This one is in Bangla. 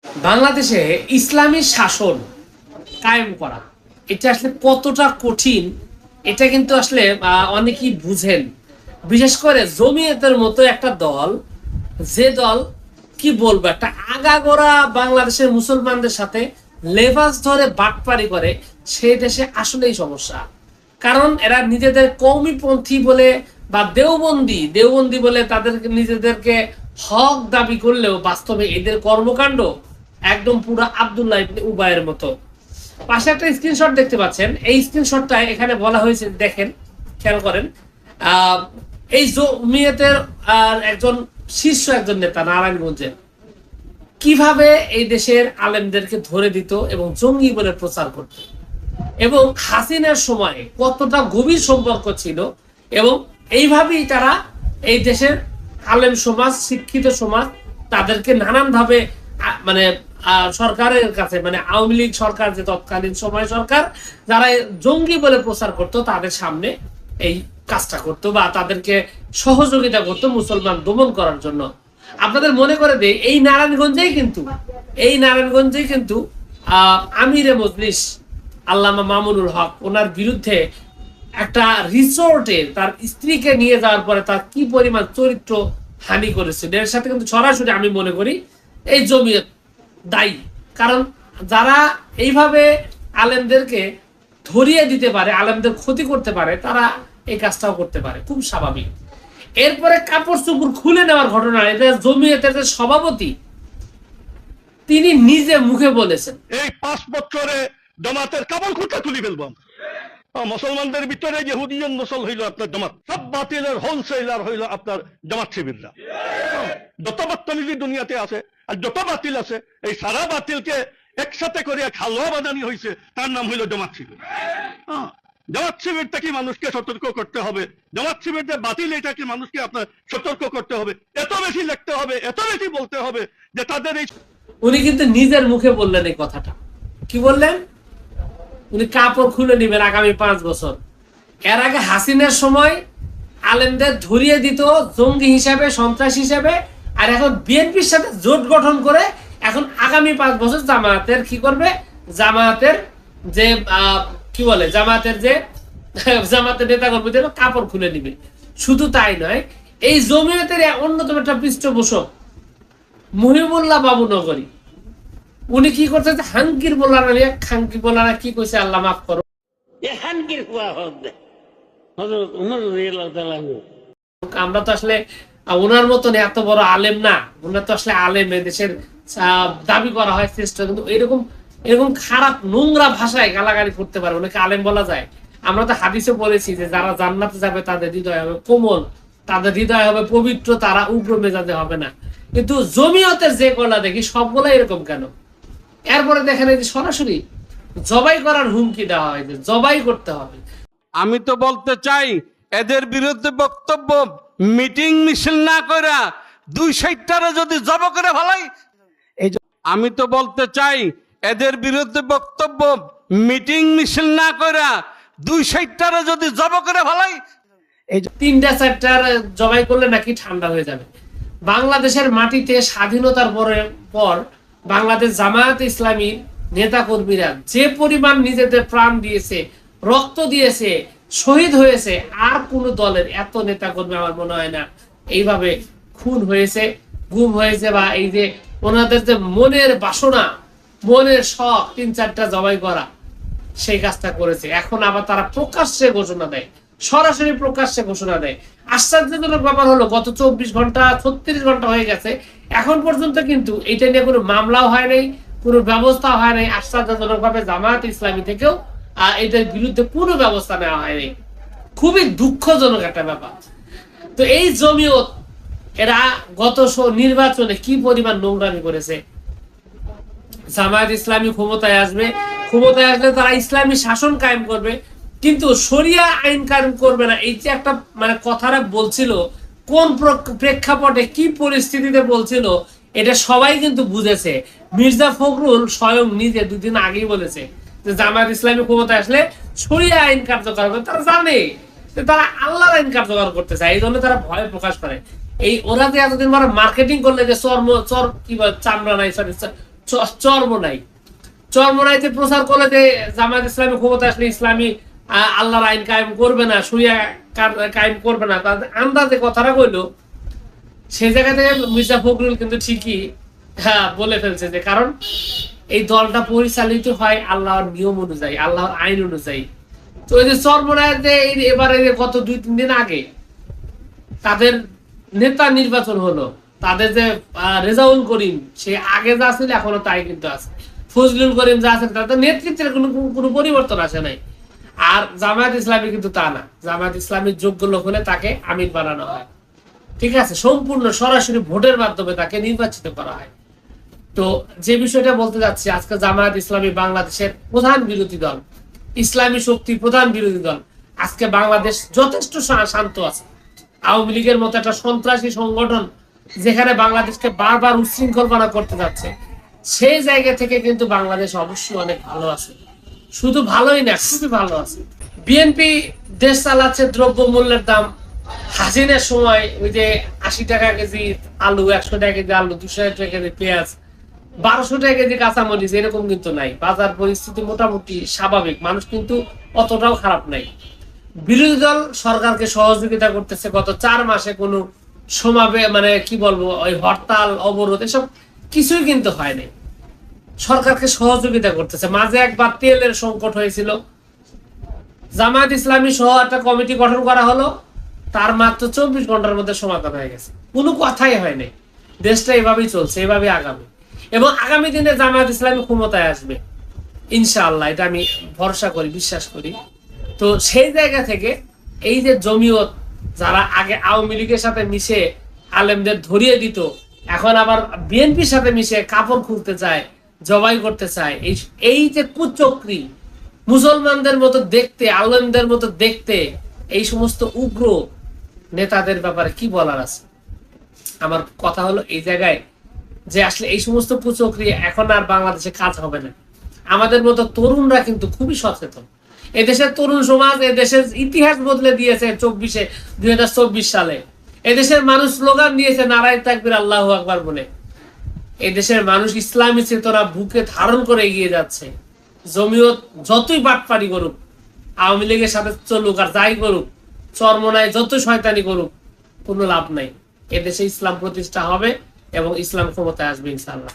বাংলাদেশে ইসলামী শাসন কায়েম করা এটা আসলে কতটা কঠিন এটা কিন্তু আসলে অনেকেই বুঝেন। বিশেষ করে জমিয়তের মতো একটা দল, যে দল কি বলবো, একটা আগাগোড়া বাংলাদেশের মুসলমানদের সাথে লেবাস ধরে বাটপারি করে, সেই দেশে আসলেই সমস্যা। কারণ এরা নিজেদের কওমিপন্থী বলে বা দেওবন্দি বলে তাদের নিজেদেরকে হক দাবি করলেও বাস্তবে এদের কর্মকাণ্ড একদম পুরো আব্দুল্লাহ ইবনে উবাইয়ের মতো। পাশে একটা স্ক্রিনশট দেখতে পাচ্ছেন, এই স্ক্রিনশটটা এখানে বলা হয়েছে, দেখেন, খেয়াল করেন। এই জমিয়তের একজন শীর্ষ একজন নেতা নারায়ণগঞ্জের কিভাবে এই দেশের আলেমদেরকে ধরে দিত এবং জঙ্গি বলে প্রচার করত, এবং হাসিনার সময় কতটা গভীর সম্পর্ক ছিল, এবং এইভাবেই তারা এই দেশের আলেম সমাজ, শিক্ষিত সমাজ, তাদেরকে নানানভাবে মানে সরকারের কাছে, মানে আওয়ামী লীগ সরকার, যে তৎকালীন সময় সরকার, যারা জঙ্গি বলে প্রচার করত, তাদের সামনে এই কাজটা করতো বা তাদেরকে সহযোগিতা করতো মুসলমান দমন করার জন্য। আপনাদের মনে করে দেয়, এই নারায়ণগঞ্জেই কিন্তু আমিরে মজলিস আল্লামা মামুনুল হক, ওনার বিরুদ্ধে একটা রিসোর্টে তার স্ত্রীকে নিয়ে যাওয়ার পরে তার কি পরিমাণ চরিত্র হানি করেছিল, এর সাথে কিন্তু সরাসরি আমি মনে করি এই জমিয়ত দায়ী। কারণ যারা এইভাবে আলেমদেরকে ধরিয়ে দিতে পারে, আলেমদের ক্ষতি করতে পারে, তারা এই কাজটাও করতে পারে, খুব স্বাভাবিক। এরপরে কাপড় চোপড় খুলে নেওয়ার ঘটনা, এটা জমিয়তের যে সভাপতি তিনি নিজে মুখে বলেছেন, এই 5 বছরে জামাতের কাপড় খুঁটা তুলি ফেলবো। মুসলমানদের ভিতরে ইহুদিয়ন নসল হইল আপনার জামাত, সব বাতিলের হোলসেলার হইল আপনার জামাত শিবিররা। যত বর্তমানে দুনিয়াতে আছে আর যত বাতিল আছে, এই সারা বাতিলকে একসাথে করে হালুয়া বানানি হয়েছে, তার নাম হইল জামাত শিবির। জামাত শিবিরটা কি মানুষকে সতর্ক করতে হবে, জামাত শিবির যে বাতিল, এটা কি মানুষকে আপনার সতর্ক করতে হবে, এত বেশি লিখতে হবে, এত বেশি বলতে হবে যে তাদের এই। উনি কিন্তু নিজের মুখে বললেন এই কথাটা। কি বললেন? উনি কাপড় খুলে নেবেন আগামী 5 বছর। এর আগে হাসিনার সময় আলেমদের ধরিয়ে দিত জঙ্গি হিসাবে, সন্ত্রাস হিসাবে, আর এখন বিএনপির সাথে জোট গঠন করে এখন আগামী 5 বছর জামায়াতের কি করবে, জামায়াতের যে কি বলে, জামায়াতের নেতা কর্মীদের কাপড় খুলে নিবে। শুধু তাই নয়, এই জমিয়তের অন্যতম একটা পৃষ্ঠপোষক মুহিবুল্লাহ বাবু নগরী, উনি কি করছে, হাঙ্কির বলার খাঙ্কি বলার কি কইছে, আল্লাহ মাফ করো, আমরা তো আসলে ওনার মতন এত বড় আলেম না, ওনার তো আসলে আলেম দেশের দাবি করা হয় শ্রেষ্ঠ, কিন্তু এরকম খারাপ নোংরা ভাষায় গালাগালি করতে পারে ওনাকে আলেম বলা যায়? আমরা তো হাদিসে বলেছি যে যারা জান্নাতে যাবে তাদের হৃদয় হবে কোমল, তাদের হৃদয় হবে পবিত্র, তারা উগ্র মেজাজে হবে না। কিন্তু জমিয়তের যে গলা দেখি সবগুলো এরকম কেন? এরপরে দেখেন এই যে সরাসরি জবাই করার হুমকি দেওয়া হয়, যে জবাই করতে হবে। আমি তো বলতে চাই, এদের বিরুদ্ধে বক্তব্য মিটিং মিছিল না কইরা 260টারে যদি জব করে ভালাই। আমি তো বলতে চাই, এদের বিরুদ্ধে বক্তব্য মিটিং মিছিল না কইরা 260টারে যদি জব করে ভালাই, এই 3টা-4টার জবাই করলে নাকি ঠান্ডা হয়ে যাবে। বাংলাদেশের মাটিতে স্বাধীনতার পর বাংলাদেশ জামায়াত ইসলামীর নেতা কর্মীরা যে পরিমাণ নিজেদের প্রাণ দিয়েছে, রক্ত দিয়েছে, শহীদ হয়েছে, আর কোন দলের এত নেতা কর্মী আমার মনে হয় না এইভাবে খুন হয়েছে, গুম হয়েছে, বা এই যে ওনাদের যে মনের বাসনা, মনের শখ 3-4টা জবাই করা, সেই কাজটা করেছে। এখন আবার তারা প্রকাশ্যে ঘোষণা দেয়, সরাসরি প্রকাশ্যে ঘোষণা দেয়। আশ্চর্যজনক ব্যাপার হলো, গত 24 ঘন্টা 36 ঘন্টা হয়ে গেছে, এখন পর্যন্ত কিন্তু এটা নিয়ে কোনো মামলাও হয় নাই, কোনো ব্যবস্থা হয় নাই। আশ্চর্যজনক ভাবে জামায়াত ইসলামী থেকেও এটার বিরুদ্ধে কোনো ব্যবস্থা নেওয়া হয়নি। খুবই দুঃখজনক একটা ব্যাপার। তো এই জমিয়ত এরা গত নির্বাচনে কি পরিমাণ নোংরামি করেছে। জামায়াত ইসলামী ক্ষমতায় আসলে তারা ইসলামী শাসন কায়েম করবে, কিন্তু শরিয়া আইন কায়েম করবে না। এই যে একটা মানে কথাটা বলছিল, কোন প্রেক্ষাপটে কি পরিস্থিতিতে বলছিল, এটা সবাই কিন্তু বুঝেছে। মির্জা ফখরুল স্বয়ং নিজে 2 দিন আগেই বলেছে যে জামায়াত ইসলামী ক্ষমতায় আসলে শরিয়া আইন কার্যকর করবে। তারা জানে যে তারা আল্লাহর আইন কার্যকর করতে চায়, এই জন্য তারা ভয় প্রকাশ করে। এই ওরা যে এতদিন মার্কেটিং করলে যে চর কি চামড়া নাই, চরমোনাইতে প্রচার করলে যে জামায়াত ইসলামী ক্ষমতা আসলে ইসলামী আল্লাহর আইন কায়েম করবে না, শরিয়া কায়েম করবে না, তাদের আন্দাজে কথাটা কইলো, সেই জায়গা থেকে মির্জা ফখরুল কিন্তু ঠিকই বলে ফেলছে যে কারণ এই দলটা পরিচালিত হয় আল্লাহর নিয়ম অনুযায়ী, আল্লাহর আইন অনুযায়ী। তো এই যে চরমোনাইতে এবারে গত 2-3 দিন আগে তাদের নেতা নির্বাচন হলো, তাদের যে রেজাউল করিম সে আগে যা ছিল এখনো তাই কিন্তু আছে, ফজলুল করিম যা আছে তাদের নেতৃত্বের কোনো পরিবর্তন আসে নাই। আর জামায়াত ইসলামী কিন্তু তা না, জামায়াত ইসলামীর যোগ্য লোক হলে তাকে আমির বানানো হয়, ঠিক আছে, সম্পূর্ণ সরাসরি ভোটের মাধ্যমে তাকে নির্বাচিত করা হয়। তো যে বিষয়টা বলতে যাচ্ছি, আজকে জামায়াত ইসলামী বাংলাদেশের প্রধান বিরোধী দল, ইসলামী শক্তি প্রধান বিরোধী দল। আজকে বাংলাদেশ যথেষ্ট শান্ত আছে। আওয়ামী লীগের মতো একটা সন্ত্রাসী সংগঠন যেখানে বাংলাদেশকে বারবার উচ্ছৃঙ্খলপনা করতে যাচ্ছে, সেই জায়গা থেকে কিন্তু বাংলাদেশ অবশ্যই অনেক ভালো আছে, শুধু ভালোই না, খুবই ভালো আছে। বিএনপি দেশ চালাচ্ছে, দ্রব্য মূল্যের দাম হাসিনের সময় ওই যে 80 টাকা কেজি আলু, 100 টাকা কেজি আলু, 200 টাকা কেজি পেঁয়াজ, 1200 টাকা কেজি কাঁচামরিচ, এরকম কিন্তু নাই। বাজার পরিস্থিতি মোটামুটি স্বাভাবিক, মানুষ কিন্তু অতটাও খারাপ নাই। বিরোধী দল সরকারকে সহযোগিতা করতেছে, গত 4 মাসে কোনো সমাবেশ মানে কি বলবো, ওই হরতাল অবরোধ এসব কিছুই কিন্তু হয়নি, সরকারকে সহযোগিতা করতেছে। মাঝে একবার তেলের সংকট হয়েছিল, জামায়াত ইসলামী সহ একটা কমিটি গঠন করা হলো, তার মাত্র 24 ঘন্টার মধ্যে সমাধান হয়ে গেছে, কোনো কথাই হয়নি। দেশটা এভাবেই চলছে, এভাবেই আগামী, এবং আগামী দিনে জামায়াত ইসলামী ক্ষমতায় আসবে ইনশাআল্লাহ, এটা আমি ভরসা করি, বিশ্বাস করি। তো সেই জায়গা থেকে এই যে জমিয়ত, যারা আগে আওয়ামী লীগের সাথে মিশে আলেমদের ধরিয়ে দিত, এখন আবার বিএনপির সাথে মিশে কাপড় খুলতে চায়, জবাই করতে চায়, এই যে কুচক্রী, মুসলমানদের মতো দেখতে, আলেমদের মতো দেখতে এই সমস্ত উগ্র নেতাদের ব্যাপারে কি বলার আছে? আমার কথা হলো এই জায়গায় যে আসলে এই সমস্ত কুচক্রী এখন আর বাংলাদেশে কাজ হবে না। আমাদের মতো তরুণরা কিন্তু খুবই সচেতন। এদেশের তরুণ সমাজ এদেশের ইতিহাস বদলে দিয়েছে 2024 সালে। এদেশের মানুষ স্লোগান দিয়েছে নারায়ে তাকবীর আল্লাহু আকবার বলে। এদেশের মানুষ ইসলামী চেতনা বুকে ধারণ করে এগিয়ে যাচ্ছে। জমিয়ত যতই বাটপারি করুক, আওয়ামী লীগের সাথে চলুক আর যাই করুক, চরমোনায় যত শয়তানি করুক, কোনো লাভ নাই। এদেশে ইসলাম প্রতিষ্ঠা হবে এবং ইসলাম ক্ষমতায় আসবে ইনশাআল্লাহ।